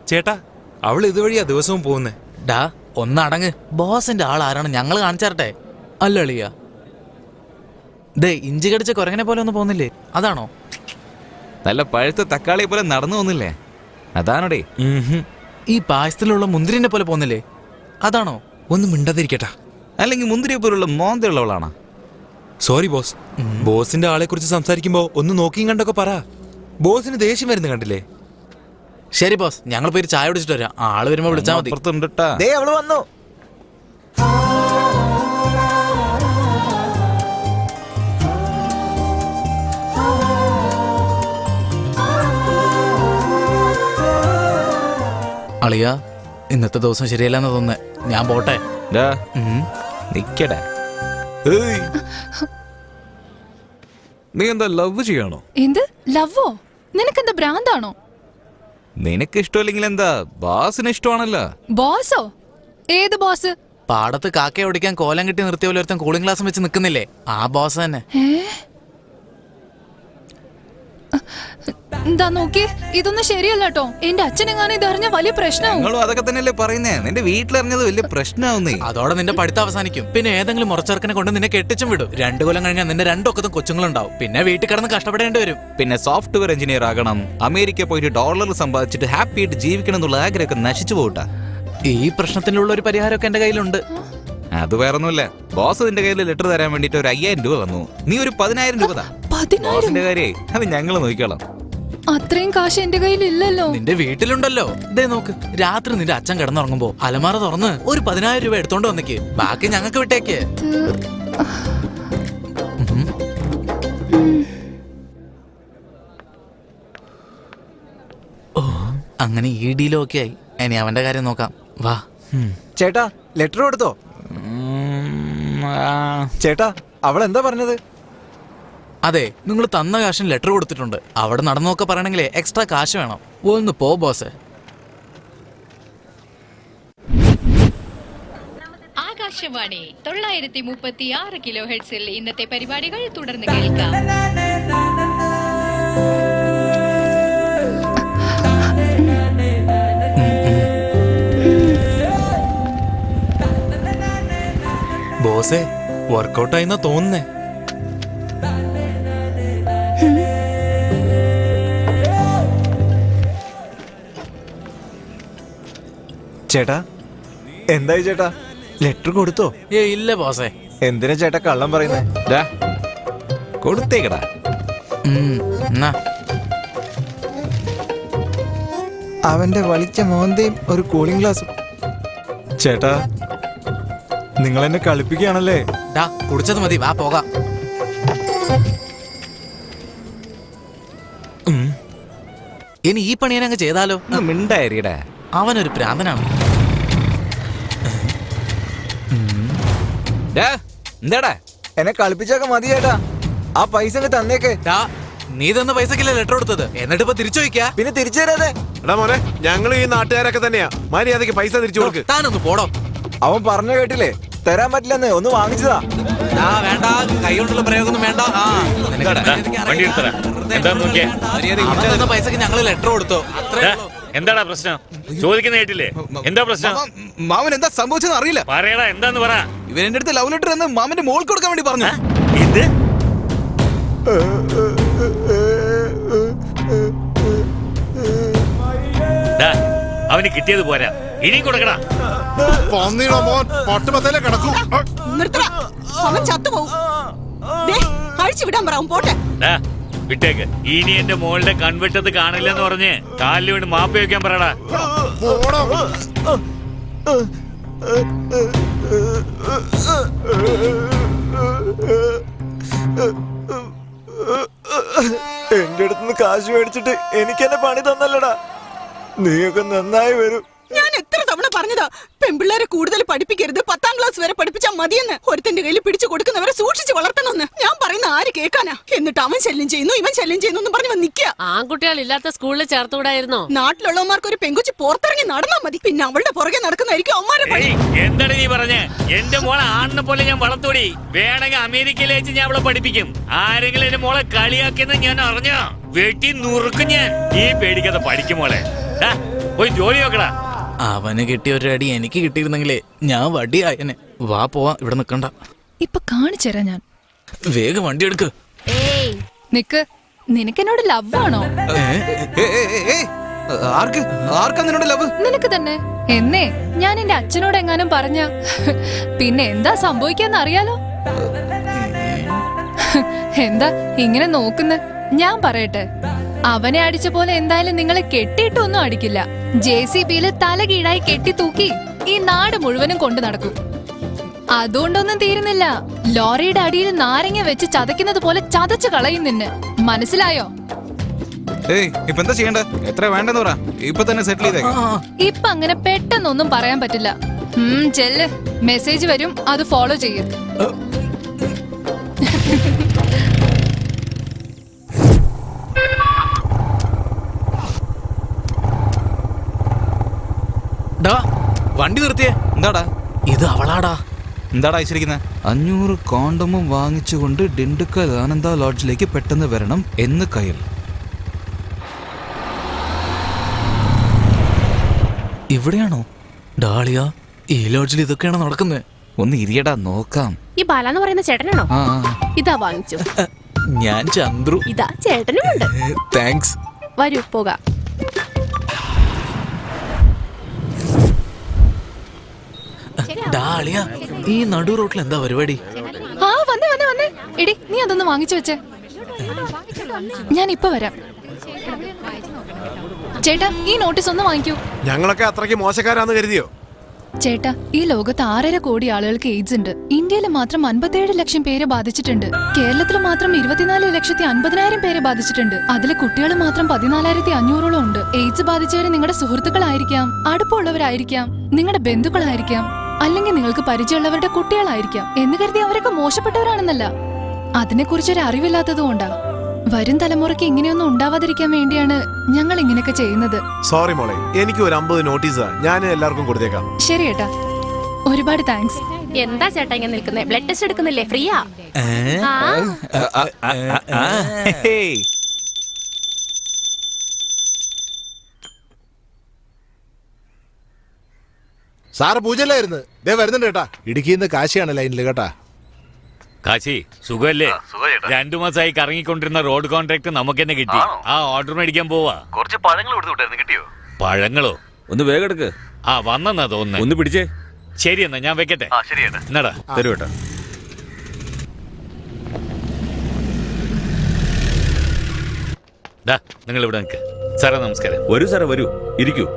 ചേട്ടാ, അവൾ ഇതുവഴിയാ ദിവസവും പോകുന്നേ. ഡാ ഒന്നടങ്ങ്. ബോസിന്റെ ആൾ ആരാണ് ഞങ്ങൾ കാണിച്ചാറട്ടെ. അല്ല എളിയ, ദേ ഇഞ്ചി കടിച്ച കുരങ്ങനെ പോലെ ഒന്നും പോകുന്നില്ലേ? അതാണോ? നല്ല പഴുത്ത തക്കാളിയെ പോലെ നടന്നു പോകുന്നില്ലേ? അതാണോടേ. ഈ പായസത്തിലുള്ള മുന്തിരിനെ പോലെ പോകുന്നില്ലേ? അതാണോ? ഒന്നും മിണ്ടാതിരിക്കട്ടാ. അല്ലെങ്കിൽ മുന്തിരിയെ പോലുള്ള മോന്തയുള്ളവളാണോ? Sorry boss. ബോസിന്റെ ആളെ കുറിച്ച് സംസാരിക്കുമ്പോ ഒന്ന് നോക്കിയും കണ്ടൊക്കെ പറ. ബോസിന് ദേഷ്യം വരുന്ന കണ്ടില്ലേ? ശരി ബോസ്, ഞങ്ങൾ പോയി ചായ കുടിച്ചിട്ട് വരാം. ആള് വരുമ്പോ വിളിച്ചാൽ മതി. അവള് വന്നു. അളിയ, ഇന്നത്തെ ദിവസം ശരിയല്ലെന്ന് തോന്നുന്നേ. ഞാൻ പോട്ടെ. നിക്കടാ. നീ എന്താ ലവ് ചെയ്യണോ? എന്ത് ലവോ? നിനക്കെന്താ ഭ്രാന്താണോ? നിനക്ക് ഇഷ്ടമല്ലെങ്കിൽ എന്താ, ബോസിന് ഇഷ്ടമാണല്ലോ. ബോസോ? ഏത് ബോസ്? പാടത്ത് കാക്കയെ ഓടിക്കാൻ കോലം കെട്ടി നിർത്തിയ പോലെ ഒരുത്തൻ കൂളിംഗ് ഗ്ലാസ് വെച്ച് നിൽക്കുന്നില്ലേ? ആ ബോസ് തന്നെ. എന്താ നോക്കി, ഇതൊന്നും ശരിയല്ല കേട്ടോ. എന്റെ അച്ഛനെങ്ങാനും ഇതറിഞ്ഞ വലിയ പ്രശ്നമാവും. നിങ്ങളും അതൊക്കെ തന്നെയല്ലേ പറയുന്നേ. നിന്റെ വീട്ടിലറിഞ്ഞത് വലിയ പ്രശ്നമാവുന്നേ. അതോടെ നിന്റെ പഠിത്തം അവസാനിക്കും. പിന്നെ ഏതെങ്കിലും മുറച്ചെറുക്കനെ കൊണ്ട് നിന്നെ കെട്ടിച്ചും വിടും. 2 കൊല്ലം കഴിഞ്ഞാൽ നിന്റെ 2 ഒക്കത്തും കൊച്ചുങ്ങളുണ്ടാവും. പിന്നെ വീട്ടിൽ കിടന്ന് കഷ്ടപ്പെടേണ്ടി വരും. പിന്നെ സോഫ്റ്റ്വെയർ എഞ്ചിനീയർ ആകണം, അമേരിക്ക പോയിട്ട് ഡോളർ സമ്പാദിച്ചിട്ട് ഹാപ്പി ആയിട്ട് ജീവിക്കണം എന്നുള്ള ആഗ്രഹമൊക്കെ നശിച്ചു പോകട്ടാ. ഈ പ്രശ്നത്തിനുള്ള ഒരു പരിഹാരമൊക്കെ എന്റെ കയ്യിലുണ്ട്. അത് വേറൊന്നുമില്ല. ബോസ് നിന്റെ കയ്യിൽ ലെറ്റർ തരാൻ വേണ്ടിട്ട് ഒരു 5000 രൂപ വന്നു. നീ ഒരു 10000 രൂപ താ. ബോസിന്റെ കാര്യേ അത് ഞങ്ങൾ നോക്കിക്കോളാം. അത്രയും കാശ് എന്റെ കയ്യിൽ ഇല്ലല്ലോ. നിന്റെ വീട്ടിലുണ്ടല്ലോ. ദേ നോക്ക്, രാത്രി നിന്റെ അച്ഛൻ കിടന്നുറങ്ങുമ്പോ അലമാര തുറന്ന് ഒരു 10000 രൂപ എടുത്തോണ്ട് വന്നേക്ക്. ബാക്കി ഞങ്ങൾക്ക് വിട്ടേക്ക്. ഓ, അങ്ങനെ ഈ ഡീലും ഒക്കെ ആയി. ഇനി അവന്റെ കാര്യം നോക്കാം. വാ. ചേട്ടാ, ലെറ്റർ കൊടുത്തോ? ചേട്ടാ, അവൾ എന്താ പറഞ്ഞത്? അതെ, നിങ്ങൾ തന്ന കാശിന് ലെറ്റർ കൊടുത്തിട്ടുണ്ട്. അവിടെ നടന്നൊക്കെ പറയണെങ്കിലേ എക്സ്ട്രാ കാശ് വേണം. ഒന്ന് പോ ബോസ്. ആകാശവാണി 936 കിലോ ഹെർട്സിൽ ഇന്നത്തെ പരിപാടികൾ തുടർന്ന് കേൾക്കാം. ബോസേ, വർക്കൗട്ടായിന്നാ തോന്നുന്നേ. ചേട്ടാ, എന്തായി ചേട്ടാ, ലെറ്റർ കൊടുത്തോ? ഇല്ല ബോസേ. എന്തിനാ ചേട്ടാ കള്ളം പറയുന്നേ? കൊടുത്തേക്കടാ. അവന്റെ വലിച്ച മോന്തയും ഒരു കൂളിംഗ് ഗ്ലാസും. ചേട്ടാ, നിങ്ങൾ എന്നെ കളിപ്പിക്കുകയാണല്ലേ? കുടിച്ചത് മതി, വാ പോകാം. ഇനി ഈ പണി അങ്ങ് ചെയ്താലോ? മിണ്ടായിരിടാ. അവനൊരു പ്രാന്തനാണ്. എന്താടാ എന്നെ കളിപ്പിച്ചൊക്കെ മതി ചേട്ടാ. ആ പൈസ അങ്ങ് തന്നേക്ക്. നീ തന്ന പൈസക്കല്ലേ ലെറ്റർ കൊടുത്തത്? എന്നിട്ട് ഇപ്പൊ തിരിച്ചു ചോദിക്കാ? പിന്നെ തിരിച്ചു തരാതെ. എടാ മോനെ, ഞങ്ങൾ ഈ നാട്ടുകാരൊക്കെ തന്നെയാ. മര്യാദക്ക് പൈസ തിരിച്ചു കൊടുക്ക്. താനൊന്ന് പോടോ. അവൻ പറഞ്ഞ കേട്ടില്ലേ, തരാൻ പറ്റില്ലെന്ന്. ഒന്ന് വാങ്ങിച്ചതാ. വേണ്ട, കൈ കൊണ്ടുള്ള പ്രയോഗമൊന്നും വേണ്ട. പൈസക്ക് ഞങ്ങള് ലെറ്റർ കൊടുത്തോ. എന്താടാ പ്രശ്നം? ചോദിക്കുന്ന കേട്ടില്ലേ? എന്താ പ്രശ്നം? മാമൻ എന്താ സംഭവിച്ചെന്ന് അറിയില്ല. പറയടാ, എന്താന്ന് പറ. ഇവരെന്റെ അടുത്ത് ലവ് ലെറ്റർ എന്ന് മാമന്റെ മോൾ കൊടുക്കാൻ വേണ്ടി പറഞ്ഞു. ഇത് അവന് കിട്ടിയത് പോരാ, ഇനി കൊടുക്കടാ. വിട്ടേക്ക്. ഇനി എന്റെ മോളുടെ കൺവെട്ടത്ത് കാണില്ലെന്ന് പറഞ്ഞ് കാലിൽ വീണ് മാപ്പ് വയ്ക്കാൻ പറയടാ. എന്റെ അടുത്തുനിന്ന് കാശ് മേടിച്ചിട്ട് എനിക്കെന്നെ പണി തന്നല്ലടാ. നീയൊക്കെ നന്നായി വരും. ഞാൻ എത്ര തവണ പറഞ്ഞതാ പെൺപിള്ളേരെ കൂടുതൽ പഠിപ്പിക്കരുത്, 10ാം ക്ലാസ് വരെ പഠിപ്പിച്ചാൽ മതിയെന്ന്. ഒരുത്തന്റെ കയ്യിൽ പിടിച്ചു കൊടുക്കുന്നവരെ സൂക്ഷിച്ച് വളർത്തണമെന്ന് ഞാൻ പറയുന്ന ആര് കേൾക്കാനാ? എന്നിട്ട് അവൻ ശല്യം ചെയ്യുന്നു, ഇവൻ ശല്യം ചെയ്യുന്നു പറഞ്ഞു നിൽക്കുക. ആൺകുട്ടികൾ ഇല്ലാത്ത സ്കൂളിൽ ചേർത്തുകൂടായിരുന്നോ? നാട്ടിലുള്ളവന്മാർക്ക് ഒരു പെങ്കുച്ചി പുറത്തിറങ്ങി നടന്നാ മതി, പിന്നെ അവളുടെ പുറകെ നടക്കുന്നതായിരിക്കും അവന്മാരെ പണി. എന്താണ് നീ പറഞ്ഞേ? എന്റെ മോളെ ആണിനെ പോലെ ഞാൻ വളർത്തോടി. വേണമെങ്കിൽ അമേരിക്കയിൽ വെച്ച് ഞാൻ അവളെ പഠിപ്പിക്കും. ആരെങ്കിലും എന്റെ മോളെ കളിയാക്കിയെന്ന് ഞാൻ അറിഞ്ഞോ വെട്ടി നുറുക്കും ഞാൻ. ഈ പേടിക്കാതെ പഠിക്കും മോളെ. പോയി ജോലി നോക്കടാ. അവന് കിട്ടിയ ഒരു അടി എനിക്ക് കിട്ടിയിരുന്നെങ്കിലേ ഞാൻ വടിയായനെ. വാ പോവാ, ഇവിടെ നിക്കണ്ട. ഇപ്പൊ കാണിച്ചു തരാം ഞാൻ. വേഗം വണ്ടി എടുക്ക്. നിക്ക്, നിനക്കെന്നോട് ലവ് ആണോ? ആർക്കാ നിന്നോട് ലവ്? നിനക്ക് തന്നെ. എന്നേ ഞാൻ എന്റെ അച്ഛനോട് എങ്ങാനും പറഞ്ഞ പിന്നെ എന്താ സംഭവിക്കാന്ന് അറിയാലോ. എന്താ ഇങ്ങനെ നോക്കുന്നെ? ഞാൻ പറയട്ടെ, അവനെ അടിച്ച പോലെ എന്തായാലും നിങ്ങളെ കെട്ടിയിട്ടൊന്നും അടിക്കില്ല. JCBയില് തല കീഴായി കെട്ടി തൂക്കി ഈ നാട് മുഴുവനും കൊണ്ടു നടക്കും. അതുകൊണ്ടൊന്നും തീരുന്നില്ല. ലോറിയുടെ അടിയിൽ നാരങ്ങ വെച്ച് ചതയ്ക്കുന്നത് പോലെ ചതച്ചു കളയും നിന്നെ. മനസ്സിലായോ? ഇപ്പൊ എന്താ ചെയ്യണ്ട? എത്ര വേണ്ടെന്ന് പറ, ഇപ്പൊ തന്നെ സെറ്റിൽ ചെയ്തേക്കാം. ഇപ്പൊ അങ്ങനെ പെട്ടെന്നൊന്നും പറയാൻ പറ്റില്ല. ചെല്ല്, മെസ്സേജ് വരും, അത് ഫോളോ ചെയ്യും. വണ്ടി നിർത്തിയേ. എന്താടാ ഇത് അവളാടാ. എന്താടാ അയച്ചിരിക്കുന്നത്? 500 കോണ്ടമും വാങ്ങിച്ചുകൊണ്ട് ഡിണ്ടുക്കൽ ആനന്ദ ലോഡ്ജിലേക്ക് പെട്ടെന്ന് വരണം എന്ന് കയ്യിൽ. ഇവിടെയാണോ ഡാളിയ? ഈ ലോഡ്ജിൽ ഇതൊക്കെയാണോ നടക്കുന്നത്? ഒന്ന് ഇരിയടാ, നോക്കാം. ഈ ബാലാന്ന് പറയുന്ന ചേട്ടനാണോ? ആ ഇതാ വാങ്ങിച്ചു. ഞാൻ ചന്ദ്രു. ഇതാ ചേട്ടനുമുണ്ട്. താങ്ക്സ്. വരൂ പോകാം. ഡാളിയ, ഈ നടു റോട്ടിൽ എന്താ പരിപാടി? ആ വന്നേ വന്നേ വന്നേ. എടി നീ അതൊന്ന് വാങ്ങിച്ചു വെച്ചേ, ഞാൻ ഇപ്പൊ വരാം. ചേട്ടാ ഈ നോട്ടീസ് ഒന്ന് വാങ്ങിക്കൂ. ഞങ്ങളൊക്കെ അത്രയ്ക്ക് മോശക്കാരാന്ന് കരുതിയോ? ചേട്ടാ, ഈ ലോകത്ത് 6.5 കോടി ആളുകൾക്ക് എയ്ഡ്സ് ഉണ്ട്. ഇന്ത്യയിൽ മാത്രം 57 ലക്ഷം പേരെ ബാധിച്ചിട്ടുണ്ട്. കേരളത്തിൽ മാത്രം 24,50,000 പേരെ ബാധിച്ചിട്ടുണ്ട്. അതിൽ കുട്ടികൾ മാത്രം 14,500 ഉണ്ട്. എയ്ഡ്സ് ബാധിച്ചവര് നിങ്ങളുടെ സുഹൃത്തുക്കളായിരിക്കാം, അടുപ്പമുള്ളവരായിരിക്കാം, നിങ്ങളുടെ ബന്ധുക്കളായിരിക്കാം, അല്ലെങ്കിൽ നിങ്ങൾക്ക് പരിചയമുള്ളവരുടെ കുട്ടികളായിരിക്കാം. എന്ന് കരുതി അവരൊക്കെ മോശപ്പെട്ടവരാണെന്നല്ല. അതിനെക്കുറിച്ചൊരു അറിവില്ലാത്തതുകൊണ്ടാ. വരും തലമുറയ്ക്ക് ഇങ്ങനെയൊന്നും ഉണ്ടാവാതിരിക്കാൻ വേണ്ടിയാണ് ഞങ്ങൾ ഇങ്ങനെയൊക്കെ ചെയ്യുന്നത്. സോറി മോളെ, എനിക്ക് ഒരു 50 നോട്ടീസാ ഞാൻ എല്ലാവർക്കും കൊടുത്തേക്കാം. ശരി ഏട്ടാ, ഒരുപാട് താങ്ക്സ്. എന്താ ചേട്ടാ ഇങ്ങനെ നിൽക്കുന്നേ? ബ്ലഡ് ടെസ്റ്റ് എടുക്കുന്നില്ലേ? ഫ്രീയാ? സാറ് പൂജയിലായിരുന്നു. ദേ വരുന്നുണ്ട് കേട്ടാ. ഇടുക്കിന്ന് കാശിയാണ് ലൈനിൽ കേട്ടാ. കാശി സുഖല്ലേ? 2 മാസമായി കറങ്ങിക്കൊണ്ടിരുന്ന റോഡ് കോൺട്രാക്ട് നമുക്ക് തന്നെ കിട്ടി. ആ ഓർഡർ മേടിക്കാൻ പോവാ. കുറച്ച് പഴങ്ങൾ കൊടുത്തു, കിട്ടിയോ? പഴങ്ങളോ? ഒന്ന് വേഗം എടുക്ക്. ആ വന്നെന്നാ തോന്നുന്നു. ഒന്ന് പിടിച്ചേ. ശരി എന്നാ ഞാൻ വെക്കട്ടെ. എന്നടാ തരൂ കേട്ടാ. നിങ്ങൾ ഇവിടെ നിൽക്ക്. സാറേ നമസ്കാരം. വരൂ സാറേ വരൂ, ഇരിക്കൂ.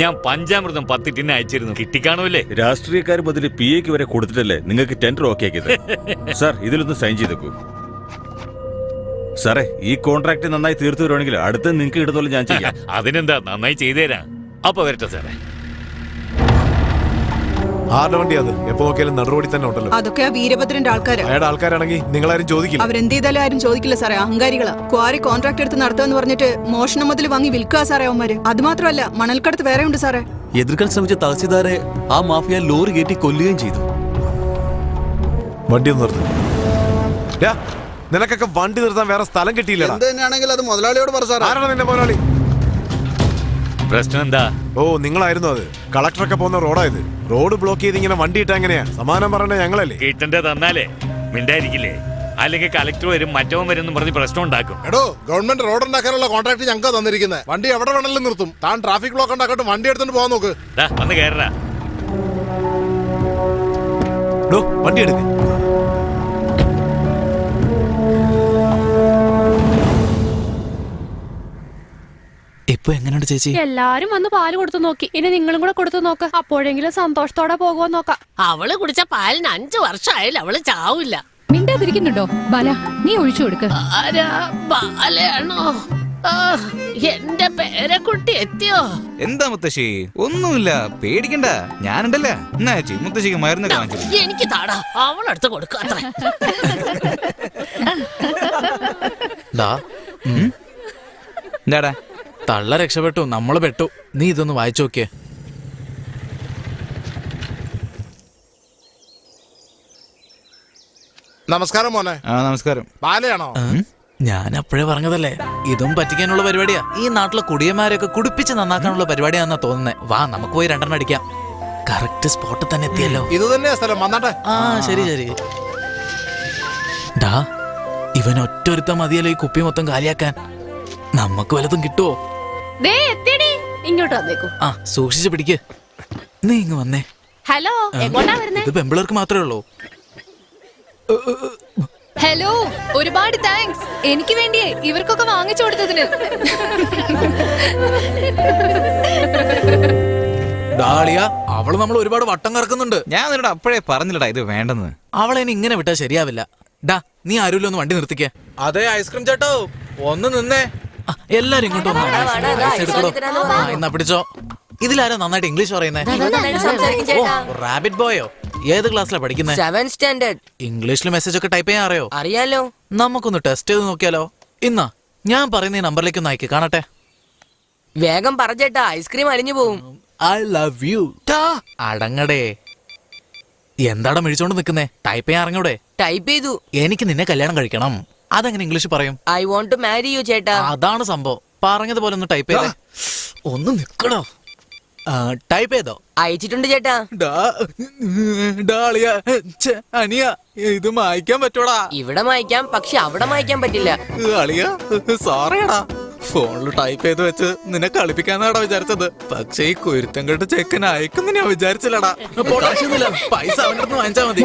ഞാൻ പഞ്ചാമൃതം 10 ടിന്ന് അയച്ചിരുന്നു, കിട്ടിക്കാണൂല്ലേ? രാഷ്ട്രീയക്കാർ മുതൽ PA വരെ കൊടുത്തിട്ടല്ലേ നിങ്ങൾക്ക് ടെൻഡർ ഓക്കെ ആക്കിയത്. സാർ ഇതിലൊന്ന് സൈൻ ചെയ്തേക്കൂ. സാറേ ഈ കോൺട്രാക്ട് നന്നായി തീർത്തു വരുവാണെങ്കിൽ അടുത്ത് നിങ്ങൾക്ക് ഇടുന്നോളം ഞാൻ ചെയ്യാം. അതിനെന്താ, നന്നായി ചെയ്തുതരാം. അപ്പൊ വരട്ടെ സാറേ. ആരുടെ വണ്ടി അത്? എപ്പോ നോക്കിയാലും നടുറോടി തന്നെ ഉണ്ടല്ലോ. അതൊക്കെ ആ വീരഭദ്രന്റെ ആൾക്കാര്. അയാളുടെ ആൾക്കാരാണെങ്കിൽ നിങ്ങളാരും ചോദിക്കില്ല. അവരെന്ത് ചെയ്താലും ആരും ചോദിക്കില്ല സാറേ. അഹങ്കാരികളാ. ക്വാറി കോൺട്രാക്ട് എടുത്ത് നടത്തുമെന്ന് പറഞ്ഞിട്ട് മോഷണം മുതൽ വാങ്ങി വിൽക്കുക സാറേ അവന്മാര്. അത് മാത്രമല്ല, മണൽക്കടത്ത് വേറെ ഉണ്ട് സാറേ. എതിർക്കാൻ ശ്രമിച്ച തഹസിൽദാരെ ആ മാഫിയ ലോറി കയറ്റി കൊല്ലുകയും ചെയ്തു. വണ്ടി ഒന്ന് നിർത്ത്. നിനക്കൊക്കെ വണ്ടി നിർത്താൻ വേറെ സ്ഥലം കിട്ടിയില്ല. അത് മുതലാളിയോട് പറ സാർ. ആരാണ് നിന്റെ മുതലാളി? പ്രശ്നം എന്താ? ഓ നിങ്ങളായിരുന്നു അത്. കളക്ടറൊക്കെ പോകുന്ന റോഡായത്. റോഡ് ബ്ലോക്ക് ചെയ്ത് ഇങ്ങനെ വണ്ടി ഇട്ടാ എങ്ങനെയാ? സമാനം പറയണ ഞങ്ങളല്ലേ. കിട്ടണ്ടേ തന്നാലേ മിണ്ടായിരിക്കില്ലേ? അല്ലെങ്കിൽ കളക്ടർ വരും, മറ്റവൻ വരും എന്ന് പറഞ്ഞ് പ്രശ്നം ഉണ്ടാക്കും. എടോ, ഗവൺമെന്റ് റോഡ് ഉണ്ടാക്കാനുള്ള കോൺട്രാക്ട് ഞങ്ങൾക്ക് തന്നിരിക്കുന്നത്. വണ്ടി എവിടെ വേണമെങ്കിലും നിർത്തും. താൻ ട്രാഫിക് ബ്ലോക്ക് ഉണ്ടാക്കട്ടെ, വണ്ടി എടുത്തിട്ട് പോകാൻ നോക്ക്. വന്ന് കയറാ. വണ്ടി എടുക്ക്. ഇപ്പൊ എങ്ങനെയുണ്ട് ചേച്ചി? എല്ലാരും വന്ന് പാല് കൊടുത്തു നോക്കി. ഇനി നിങ്ങളും കൂടെ കൊടുത്തു നോക്ക്. അപ്പോഴെങ്കിലും സന്തോഷത്തോടെ പോകുമെന്ന് നോക്കാം. അവള് കുടിച്ച പാലിന് 5 വർഷമായാലും അവള് ചാവില്ല. മിണ്ടാതിരിക്കുന്നുണ്ടോ ബാല? നീ ഒഴിച്ചു കൊടുക്ക. ആരാ? ബാലയാണോ? എന്റെ പേരക്കുട്ടി എത്തിയോ? എന്താ മുത്തശ്ശി? ഒന്നുമില്ല, പേടിക്കണ്ട, ഞാനുണ്ടല്ലോ. എന്നാ ചേച്ചി മുത്തശ്ശിക്ക് മരുന്ന് കാണിച്ചു. എനിക്ക് താടാ, അവളെടുത്ത് കൊടുക്കാത്ര. എന്താടാ? തള്ള രക്ഷപ്പെട്ടു, നമ്മള് പെട്ടു. നീ ഇതൊന്ന് വായിച്ചു നോക്കിയേ. നമസ്കാരം മോനെ. നമസ്കാരം. ബാലയാണോ? ഞാൻ അപ്പോഴേ പറഞ്ഞതല്ലേ, ഇതും പറ്റിക്കാനുള്ള പരിപാടിയാ. ഈ നാട്ടിലെ കുടിയന്മാരെയൊക്കെ കുടിപ്പിച്ച് നന്നാക്കാനുള്ള പരിപാടിയാണെന്നാ തോന്നുന്നേ. വാ നമുക്ക് പോയി 2 അടിക്കാം. കറക്റ്റ് സ്പോട്ടിൽ തന്നെ എത്തിയല്ലോ. ഇത് തന്നെയാ സ്ഥലം, വന്നാട്ടെ. ആ ശരി ശരി. ഡാ, ഇവൻ ഒറ്റൊരുത്ത മതിയല്ലോ ഈ കുപ്പി മൊത്തം കാലിയാക്കാൻ. നമുക്ക് വല്ലതും കിട്ടുവോ? ദേ എത്തിയടി, ഇങ്ങോട്ട് വന്നേക്കൂ. ആ സൂക്ഷിച്ച് പിടിക്ക്. നീ ഇങ്ങ് വന്നേ. ഹലോ, എങ്ങോട്ടാ വരുന്നേ? ഇത് പെമ്പിളർക്ക് മാത്രമേ ഉള്ളൂ. ഹലോ, ഒരുപാട് താങ്ക്സ്. എനിക്ക് വേണ്ടിയേ ഇവർക്കൊക്കെ വാങ്ങിച്ചു കൊടുത്തതിന്. ഡാളിയ, അവള് നമ്മൾ ഒരുപാട് വട്ടം കറക്കുന്നുണ്ട്. ഞാൻ നിന്നോട് അപ്പോഴേ പറഞ്ഞില്ലടാ ഇത് വേണ്ടെന്ന്. അവളെ ഇനി ഇങ്ങനെ വിട്ടാ ശരിയാവില്ല. ഡാ, നീ ആരുമില്ല ഒന്ന് വണ്ടി നിർത്തിക്കേ. അതെ ഐസ്ക്രീം ചേട്ടോ, ഒന്ന് നിന്നേ. എല്ലാരും ഇങ്ങോട്ട് വന്നോ. പൈസ എടുക്കടോ. ആ, എന്നാ പിടിച്ചോ. ഇതിലാരാ നന്നായിട്ട് ഇംഗ്ലീഷ് പറയുന്നേ? റാബിറ്റ് ബോയോ? ഏത് ക്ലാസ്സിലാ പഠിക്കുന്നേ? 7th standard. ഇംഗ്ലീഷിൽ മെസ്സേജ് ഒക്കെ ടൈപ്പ് ചെയ്യാൻ അറിയോ? അറിയാലോ. നമുക്കൊന്ന് ടെസ്റ്റ് ചെയ്ത് നോക്കിയാലോ? ഇന്നാ ഞാൻ പറയുന്ന ഈ നമ്പറിലേക്ക് ഒന്ന് അയക്ക് കാണട്ടെ. വേഗം പറഞ്ഞേട്ടാ, ഐസ്ക്രീം അലിഞ്ഞു പോവും. I love you. അടങ്ങടേ. എന്താടാ മിഴിച്ചോണ്ട് നിക്കുന്നേ? ടൈപ്പ് ചെയ്യാൻ അറിഞ്ഞൂടെ? ടൈപ്പ് ചെയ്തു. എനിക്ക് നിന്നെ കല്യാണം കഴിക്കണം. അതെങ്ങനെ ഇംഗ്ലീഷ് പറയും? I want to marry you ചേട്ടാ. അതാണ് സംഭവം. പറഞ്ഞതുപോലെ ഒന്ന് ടൈപ്പ് ചെയ്തേ. ഒന്ന് നിക്കണോ? ടൈപ്പ് ചെയ്തോ? അയച്ചിട്ടുണ്ട് ചേട്ടാ. ഡാളിയ, അനിയ, ഇത് മായ്ക്കാൻ പറ്റൂടാ? ഇവിടെ മായ്ക്കാം, പക്ഷെ അവിടെ മായ്ക്കാൻ പറ്റില്ല. അളിയ, സോറിയടാ. ഫോണിൽ ടൈപ്പ് ചെയ്ത് വെച്ച് നിന്നെ കളിപ്പിക്കാന്നാടാ വിചാരിച്ചത്. പക്ഷേ ഈ കുരുത്തം കെട്ട് ചെക്കൻ അയക്കുന്ന ഞാൻ വിചാരിച്ചില്ലടാ. പൈസ അവൻ്റെ അടുത്ത് വാങ്ങിച്ചാ മതി.